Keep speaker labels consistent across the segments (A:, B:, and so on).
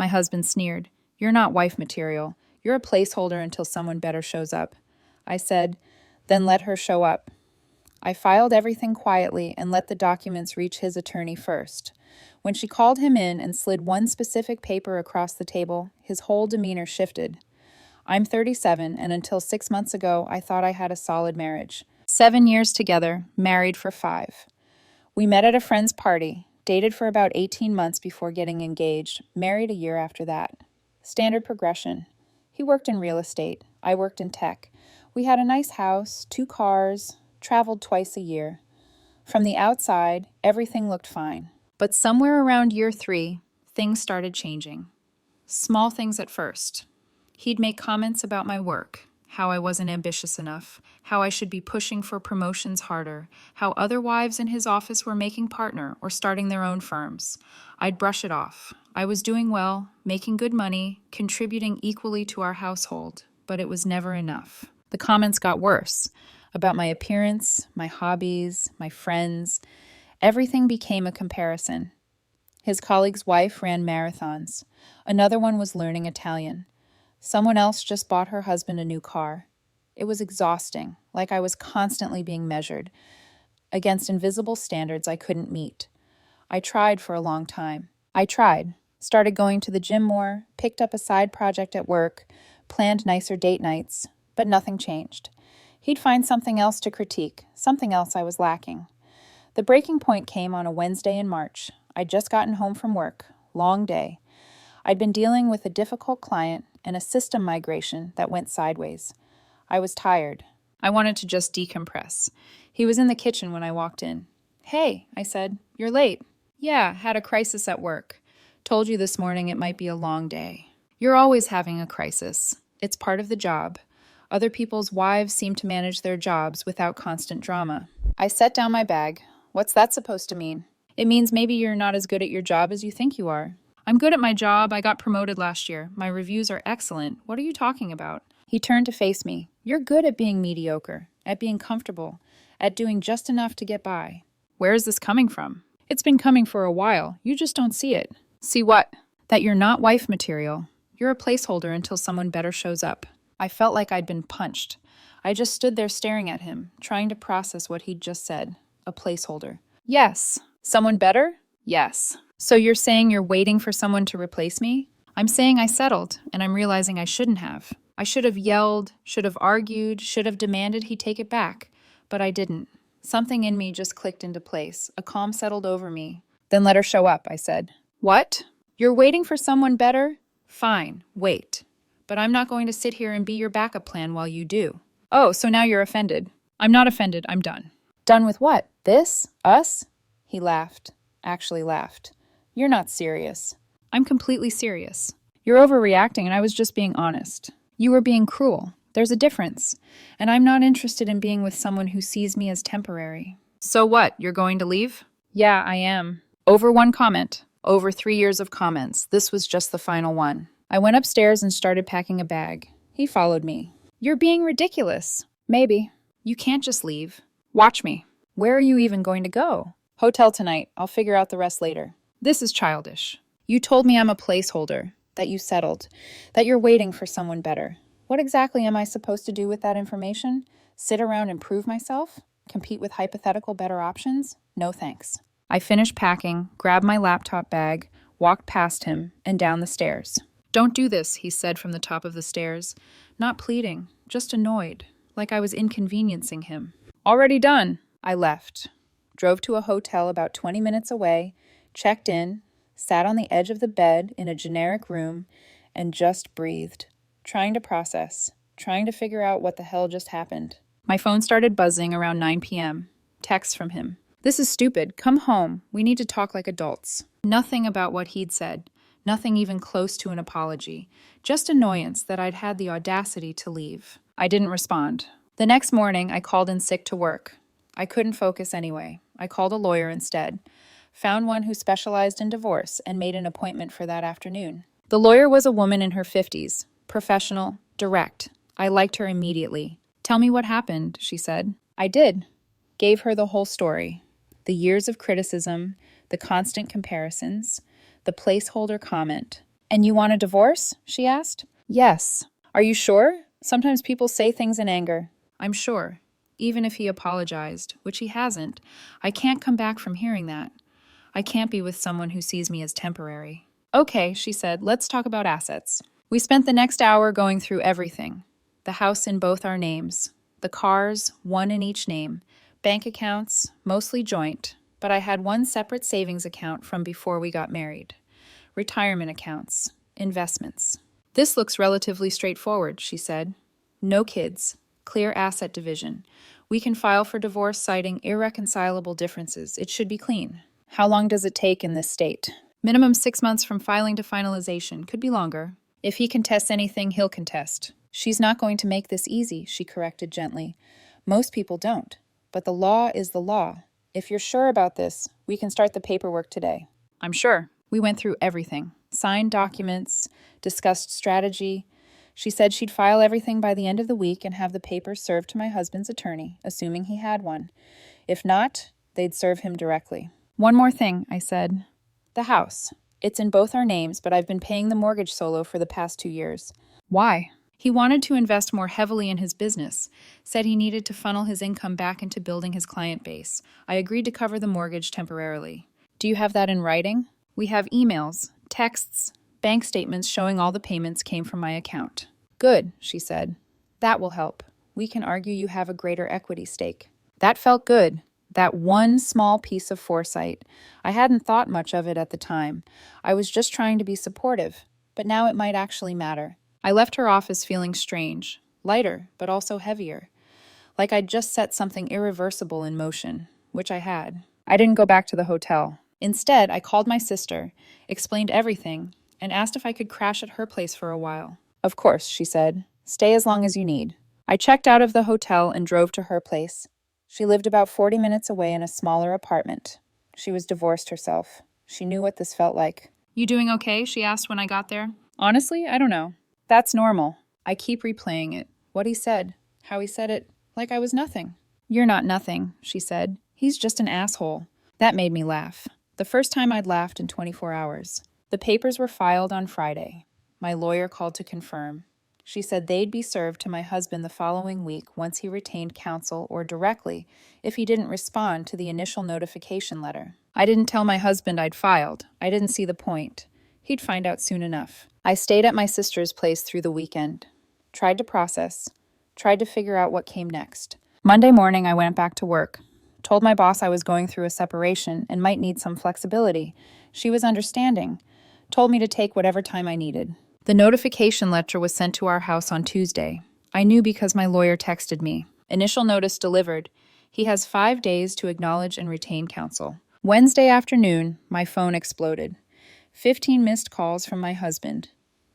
A: My husband sneered. "You're not wife material. You're a placeholder until someone better shows up." I said, "Then let her show up." I filed everything quietly and let the documents reach his attorney first. When she called him in and slid one specific paper across the table, his whole demeanor shifted. I'm 37, and until 6 months ago, I thought I had a solid marriage. 7 years together, married for 5. We met at a friend's party, dated for about 18 months before getting engaged, married a year after that. Standard progression. He worked in real estate. I worked in tech. We had a nice house, 2 cars, traveled twice a year. From the outside, everything looked fine. But somewhere around year 3, things started changing. Small things at first. He'd make comments about my work, how I wasn't ambitious enough, how I should be pushing for promotions harder, how other wives in his office were making partner or starting their own firms. I'd brush it off. I was doing well, making good money, contributing equally to our household, but it was never enough. The comments got worse. About my appearance, my hobbies, my friends. Everything became a comparison. His colleague's wife ran marathons. Another one was learning Italian. Someone else just bought her husband a new car. It was exhausting, like I was constantly being measured against invisible standards I couldn't meet. I tried for a long time. Started going to the gym more, picked up a side project at work, planned nicer date nights, but nothing changed. He'd find something else to critique, something else I was lacking. The breaking point came on a Wednesday in March. I'd just gotten home from work. Long day. I'd been dealing with a difficult client and a system migration that went sideways. I was tired. I wanted to just decompress. He was in the kitchen when I walked in. "Hey," I said, "you're late." "Yeah, had a crisis at work. Told you this morning it might be a long day." You're always having a crisis. It's part of the job. Other people's wives seem to manage their jobs without constant drama. I set down my bag. What's that supposed to mean? It means maybe you're not as good at your job as you think you are. I'm good at my job. I got promoted last year. My reviews are excellent. What are you talking about? He turned to face me. You're good at being mediocre, at being comfortable, at doing just enough to get by. Where is this coming from? It's been coming for a while. You just don't see it. See what? That you're not wife material. You're a placeholder until someone better shows up. I felt like I'd been punched. I just stood there staring at him, trying to process what he'd just said. A placeholder. Yes. Someone better? Yes. So you're saying you're waiting for someone to replace me? I'm saying I settled, and I'm realizing I shouldn't have. I should have yelled, should have argued, should have demanded he take it back. But I didn't. Something in me just clicked into place. A calm settled over me. Then let her show up, I said. What? You're waiting for someone better? Fine, wait. But I'm not going to sit here and be your backup plan while you do. Oh, so now you're offended. I'm not offended, I'm done. Done with what? This? Us? He laughed. Actually laughed. You're not serious. I'm completely serious. You're overreacting, and I was just being honest. You were being cruel. There's a difference. And I'm not interested in being with someone who sees me as temporary. So what? You're going to leave? Yeah, I am. Over one comment. Over 3 years of comments. This was just the final one. I went upstairs and started packing a bag. He followed me. You're being ridiculous. Maybe. You can't just leave. Watch me. Where are you even going to go? Hotel tonight. I'll figure out the rest later. This is childish. You told me I'm a placeholder, that you settled, that you're waiting for someone better. What exactly am I supposed to do with that information? Sit around and prove myself? Compete with hypothetical better options? No thanks. I finished packing, grabbed my laptop bag, walked past him, and down the stairs. Don't do this, he said from the top of the stairs. Not pleading, just annoyed, like I was inconveniencing him. Already done. I left. Drove to a hotel about 20 minutes away, checked in, sat on the edge of the bed in a generic room, and just breathed, trying to process, trying to figure out what the hell just happened. My phone started buzzing around 9 p.m. Text from him. This is stupid. Come home. We need to talk like adults. Nothing about what he'd said. Nothing even close to an apology. Just annoyance that I'd had the audacity to leave. I didn't respond. The next morning, I called in sick to work. I couldn't focus anyway. I called a lawyer instead. Found one who specialized in divorce and made an appointment for that afternoon. The lawyer was a woman in her 50s. Professional, direct. I liked her immediately. Tell me what happened, she said. I did. Gave her the whole story. The years of criticism, the constant comparisons, the placeholder comment, And you want a divorce? She asked. Yes. Are you sure? Sometimes people say things in anger. I'm sure. Even if he apologized, which he hasn't, I can't come back from hearing that. I can't be with someone who sees me as temporary. Okay, she said, let's talk about assets. We spent the next hour going through everything. The house in both our names. The cars, one in each name. Bank accounts, mostly joint, but I had one separate savings account from before we got married. Retirement accounts. Investments. This looks relatively straightforward, she said. No kids. Clear asset division. We can file for divorce citing irreconcilable differences. It should be clean. How long does it take in this state? Minimum 6 months from filing to finalization. Could be longer. If he contests anything, he'll contest. She's not going to make this easy, she corrected gently. Most people don't. But the law is the law. If you're sure about this, we can start the paperwork today. I'm sure. We went through everything. Signed documents, discussed strategy. She said she'd file everything by the end of the week and have the papers served to my husband's attorney, assuming he had one. If not, they'd serve him directly. One more thing, I said. The house. It's in both our names, but I've been paying the mortgage solo for the past 2 years. Why? He wanted to invest more heavily in his business, said he needed to funnel his income back into building his client base. I agreed to cover the mortgage temporarily. Do you have that in writing? We have emails, texts, bank statements showing all the payments came from my account. Good, she said. That will help. We can argue you have a greater equity stake. That felt good. That one small piece of foresight. I hadn't thought much of it at the time. I was just trying to be supportive, but now it might actually matter. I left her office feeling strange, lighter, but also heavier. Like I'd just set something irreversible in motion, which I had. I didn't go back to the hotel. Instead, I called my sister, explained everything, and asked if I could crash at her place for a while. Of course, she said. Stay as long as you need. I checked out of the hotel and drove to her place. She lived about 40 minutes away in a smaller apartment. She was divorced herself. She knew what this felt like. You doing okay? She asked when I got there. Honestly, I don't know. That's normal. I keep replaying it. What he said. How he said it. Like I was nothing. You're not nothing, she said. He's just an asshole. That made me laugh. The first time I'd laughed in 24 hours. The papers were filed on Friday. My lawyer called to confirm. She said they'd be served to my husband the following week once he retained counsel or directly if he didn't respond to the initial notification letter. I didn't tell my husband I'd filed. I didn't see the point. He'd find out soon enough. I stayed at my sister's place through the weekend. Tried to process. Tried to figure out what came next. Monday morning, I went back to work. Told my boss I was going through a separation and might need some flexibility. She was understanding. Told me to take whatever time I needed. The notification letter was sent to our house on Tuesday. I knew because my lawyer texted me. Initial notice delivered. He has 5 days to acknowledge and retain counsel. Wednesday afternoon, my phone exploded. 15 missed calls from my husband.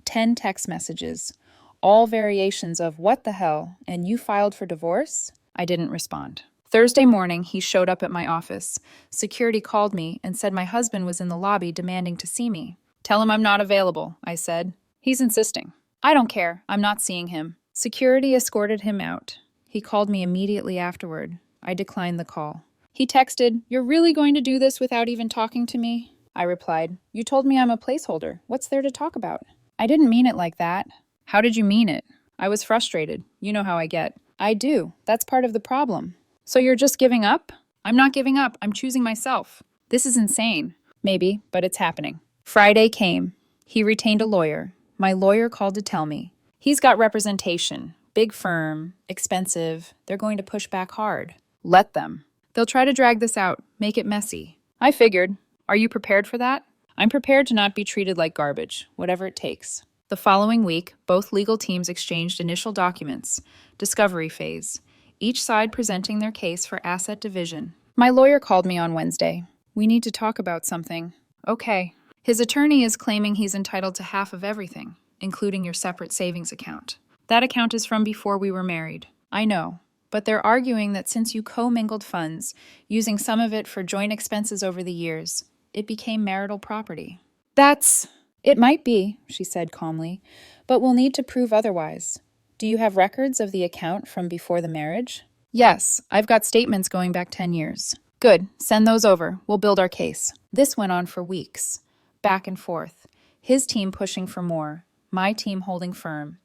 A: 10 text messages. All variations of what the hell, and you filed for divorce? I didn't respond. Thursday morning, he showed up at my office. Security called me and said my husband was in the lobby demanding to see me. Tell him I'm not available, I said. He's insisting. I don't care. I'm not seeing him. Security escorted him out. He called me immediately afterward. I declined the call. He texted, "You're really going to do this without even talking to me?" I replied, "You told me I'm a placeholder. What's there to talk about?" I didn't mean it like that. How did you mean it? I was frustrated. You know how I get. I do. That's part of the problem. So you're just giving up? I'm not giving up. I'm choosing myself. This is insane. Maybe, but it's happening. Friday came. He retained a lawyer. My lawyer called to tell me. He's got representation. Big firm. Expensive. They're going to push back hard. Let them. They'll try to drag this out. Make it messy. I figured. Are you prepared for that? I'm prepared to not be treated like garbage, whatever it takes. The following week, both legal teams exchanged initial documents. Discovery phase. Each side presenting their case for asset division. My lawyer called me on Wednesday. We need to talk about something. Okay. His attorney is claiming he's entitled to half of everything, including your separate savings account. That account is from before we were married. I know, but they're arguing that since you commingled funds, using some of it for joint expenses over the years, it became marital property. It might be, she said calmly, but we'll need to prove otherwise. Do you have records of the account from before the marriage? Yes, I've got statements going back 10 years. Good, send those over. We'll build our case. This went on for weeks. Back and forth. His team pushing for more, my team holding firm.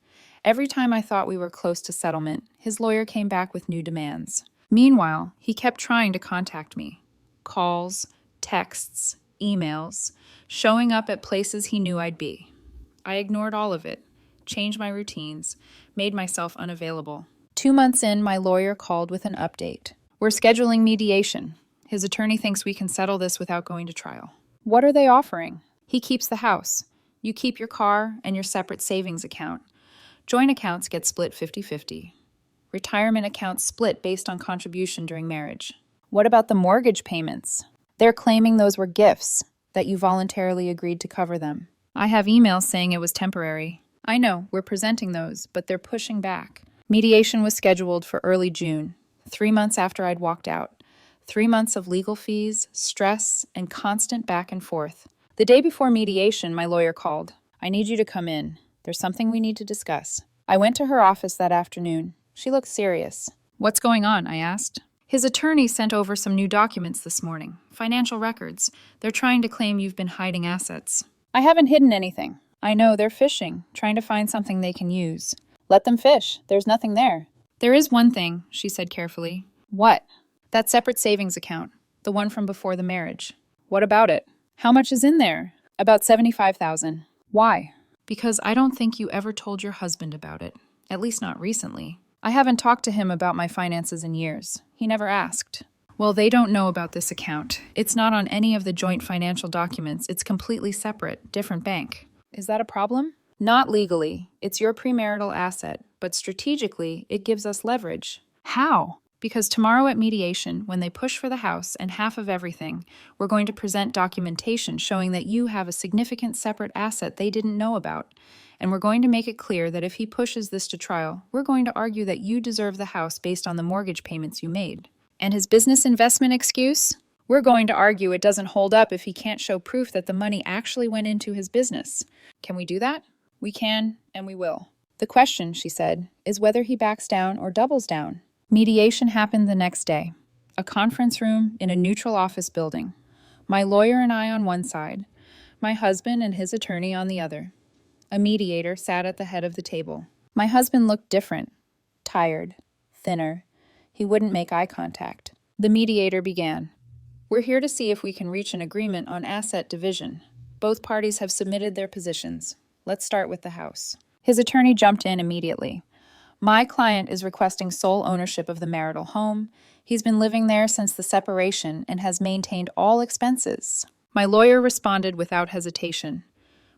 A: Every time I thought we were close to settlement, his lawyer came back with new demands. Meanwhile, he kept trying to contact me. Calls, texts, emails, showing up at places he knew I'd be. I ignored all of it, changed my routines, made myself unavailable. 2 months in, my lawyer called with an update. We're scheduling mediation. His attorney thinks we can settle this without going to trial. What are they offering? He keeps the house. You keep your car and your separate savings account. Joint accounts get split 50-50. Retirement accounts split based on contribution during marriage. What about the mortgage payments? They're claiming those were gifts, that you voluntarily agreed to cover them. I have emails saying it was temporary. I know, we're presenting those, but they're pushing back. Mediation was scheduled for early June, 3 months after I'd walked out. 3 months of legal fees, stress, and constant back and forth. The day before mediation, my lawyer called. I need you to come in. There's something we need to discuss. I went to her office that afternoon. She looked serious. What's going on? I asked. His attorney sent over some new documents this morning. Financial records. They're trying to claim you've been hiding assets. I haven't hidden anything. I know, they're fishing, trying to find something they can use. Let them fish. There's nothing there. There is one thing, she said carefully. What? That separate savings account. The one from before the marriage. What about it? How much is in there? About $75,000. Why? Because I don't think you ever told your husband about it. At least not recently. I haven't talked to him about my finances in years. He never asked. Well, they don't know about this account. It's not on any of the joint financial documents. It's completely separate, different bank. Is that a problem? Not legally. It's your premarital asset, but strategically, it gives us leverage. How? Because tomorrow at mediation, when they push for the house and half of everything, we're going to present documentation showing that you have a significant separate asset they didn't know about. And we're going to make it clear that if he pushes this to trial, we're going to argue that you deserve the house based on the mortgage payments you made. And his business investment excuse? We're going to argue it doesn't hold up if he can't show proof that the money actually went into his business. Can we do that? We can, and we will. The question, she said, is whether he backs down or doubles down. Mediation happened the next day. A conference room in a neutral office building. My lawyer and I on one side, my husband and his attorney on the other. A mediator sat at the head of the table. My husband looked different, tired, thinner. He wouldn't make eye contact. The mediator began. We're here to see if we can reach an agreement on asset division. Both parties have submitted their positions. Let's start with the house. His attorney jumped in immediately. My client is requesting sole ownership of the marital home. He's been living there since the separation and has maintained all expenses. My lawyer responded without hesitation.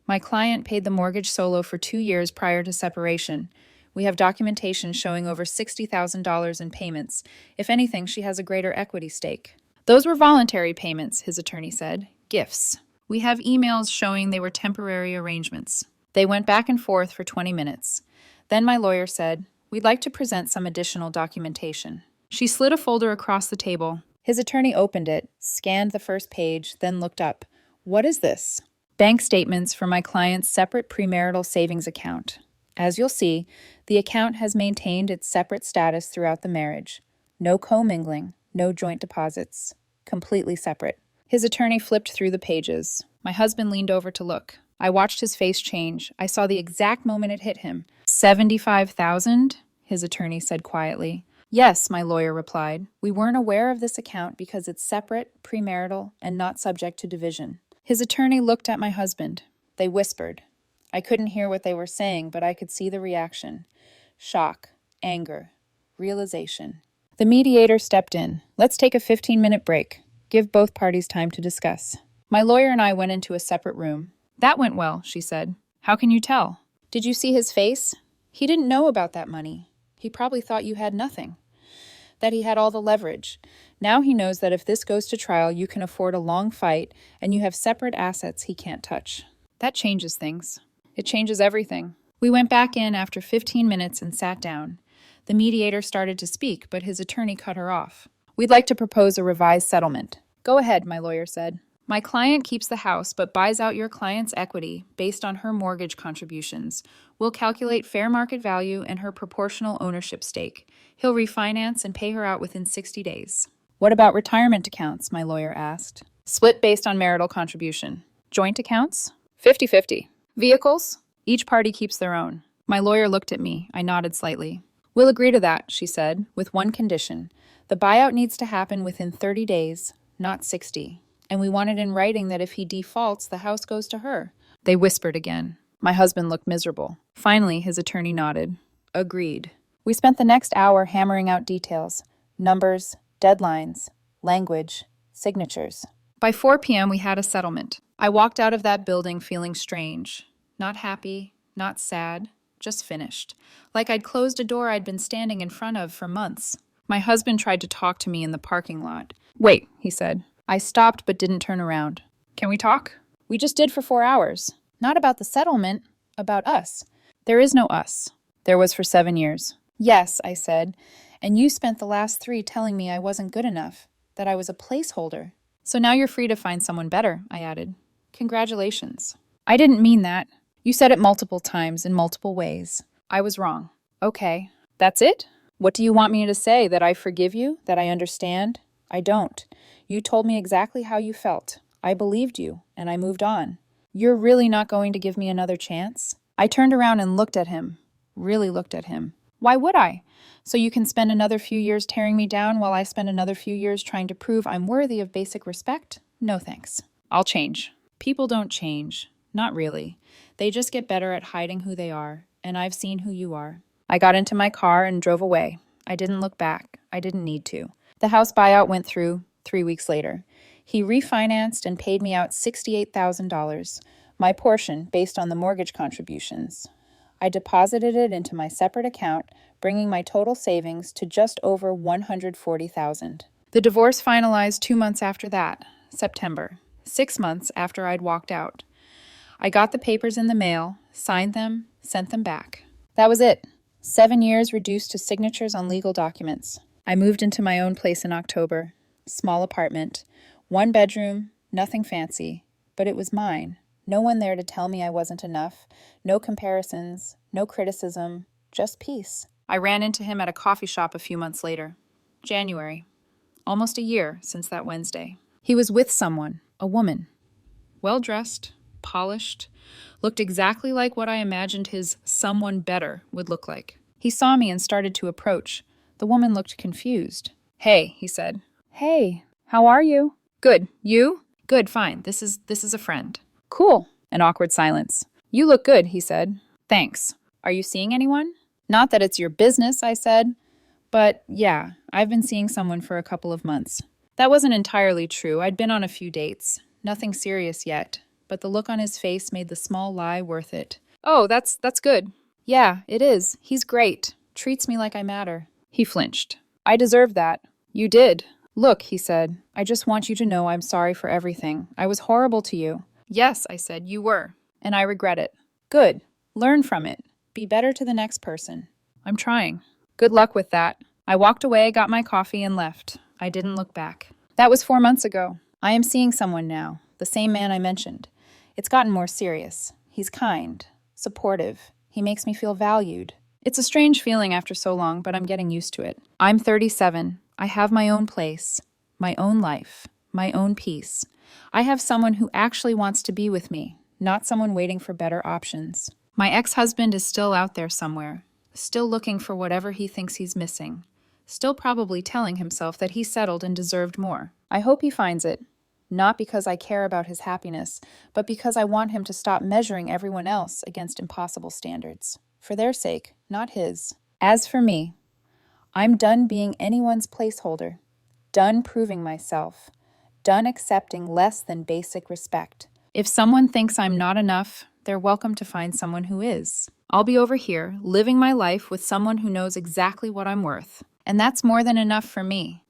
A: My client paid the mortgage solo for 2 years prior to separation. We have documentation showing over $60,000 in payments. If anything, she has a greater equity stake. Those were voluntary payments, his attorney said. Gifts. We have emails showing they were temporary arrangements. They went back and forth for 20 minutes. Then my lawyer said, we'd like to present some additional documentation. She slid a folder across the table. His attorney opened it, scanned the first page, then looked up. What is this? Bank statements for my client's separate premarital savings account. As you'll see, the account has maintained its separate status throughout the marriage. No commingling, no joint deposits. Completely separate. His attorney flipped through the pages. My husband leaned over to look. I watched his face change. I saw the exact moment it hit him. $75,000? His attorney said quietly. Yes, my lawyer replied. We weren't aware of this account because it's separate, premarital, and not subject to division. His attorney looked at my husband. They whispered. I couldn't hear what they were saying, but I could see the reaction. Shock, anger, realization. The mediator stepped in. Let's take a 15-minute break. Give both parties time to discuss. My lawyer and I went into a separate room. That went well, she said. How can you tell? Did you see his face? He didn't know about that money. He probably thought you had nothing. That he had all the leverage. Now he knows that if this goes to trial, you can afford a long fight, and you have separate assets he can't touch. That changes things. It changes everything. We went back in after 15 minutes and sat down. The mediator started to speak, but his attorney cut her off. We'd like to propose a revised settlement. Go ahead, my lawyer said. My client keeps the house but buys out your client's equity based on her mortgage contributions. We'll calculate fair market value and her proportional ownership stake. He'll refinance and pay her out within 60 days. What about retirement accounts? My lawyer asked. Split based on marital contribution. Joint accounts? 50-50. Vehicles? Each party keeps their own. My lawyer looked at me. I nodded slightly. We'll agree to that, she said, with one condition. The buyout needs to happen within 30 days, not 60. And we want it in writing that if he defaults, the house goes to her. They whispered again. My husband looked miserable. Finally, his attorney nodded. Agreed. We spent the next hour hammering out details. Numbers, deadlines, language, signatures. By 4 p.m., we had a settlement. I walked out of that building feeling strange. Not happy, not sad, just finished. Like I'd closed a door I'd been standing in front of for months. My husband tried to talk to me in the parking lot. Wait, he said. I stopped but didn't turn around. Can we talk? We just did for 4 hours. Not about the settlement, about us. There is no us. There was for 7 years. Yes, I said. And you spent the last 3 telling me I wasn't good enough, that I was a placeholder. So now you're free to find someone better, I added. Congratulations. I didn't mean that. You said it multiple times in multiple ways. I was wrong. Okay. That's it? What do you want me to say? That I forgive you? That I understand? I don't. You told me exactly how you felt. I believed you, and I moved on. You're really not going to give me another chance? I turned around and looked at him. Really looked at him. Why would I? So you can spend another few years tearing me down while I spend another few years trying to prove I'm worthy of basic respect? No thanks. I'll change. People don't change. Not really. They just get better at hiding who they are, and I've seen who you are. I got into my car and drove away. I didn't look back. I didn't need to. The house buyout went through 3 weeks later. He refinanced and paid me out $68,000, my portion based on the mortgage contributions. I deposited it into my separate account, bringing my total savings to just over $140,000. The divorce finalized 2 months after that, September, 6 months after I'd walked out. I got the papers in the mail, signed them, sent them back. That was it. 7 years reduced to signatures on legal documents. I moved into my own place in October. Small apartment. 1 bedroom, nothing fancy, but it was mine. No one there to tell me I wasn't enough. No comparisons, no criticism, just peace. I ran into him at a coffee shop a few months later. January. Almost a year since that Wednesday. He was with someone, a woman. Well-dressed, polished, looked exactly like what I imagined his someone better would look like. He saw me and started to approach. The woman looked confused. Hey, he said. Hey, how are you? Good. You? Good, fine. This is a friend. Cool. An awkward silence. You look good, he said. Thanks. Are you seeing anyone? Not that it's your business, I said. But yeah, I've been seeing someone for a couple of months. That wasn't entirely true. I'd been on a few dates. Nothing serious yet. But the look on his face made the small lie worth it. Oh, that's good. Yeah, it is. He's great. Treats me like I matter. He flinched. I deserve that. You did. Look, he said. I just want you to know I'm sorry for everything. I was horrible to you. Yes, I said, you were. And I regret it. Good. Learn from it. Be better to the next person. I'm trying. Good luck with that. I walked away, got my coffee, and left. I didn't look back. That was 4 months ago. I am seeing someone now. The same man I mentioned. It's gotten more serious. He's kind. Supportive. He makes me feel valued. It's a strange feeling after so long, but I'm getting used to it. I'm 37. I have my own place, my own life, my own peace. I have someone who actually wants to be with me, not someone waiting for better options. My ex-husband is still out there somewhere, still looking for whatever he thinks he's missing, still probably telling himself that he settled and deserved more. I hope he finds it, not because I care about his happiness, but because I want him to stop measuring everyone else against impossible standards. For their sake, not his. As for me, I'm done being anyone's placeholder, done proving myself, done accepting less than basic respect. If someone thinks I'm not enough, they're welcome to find someone who is. I'll be over here, living my life with someone who knows exactly what I'm worth. And that's more than enough for me.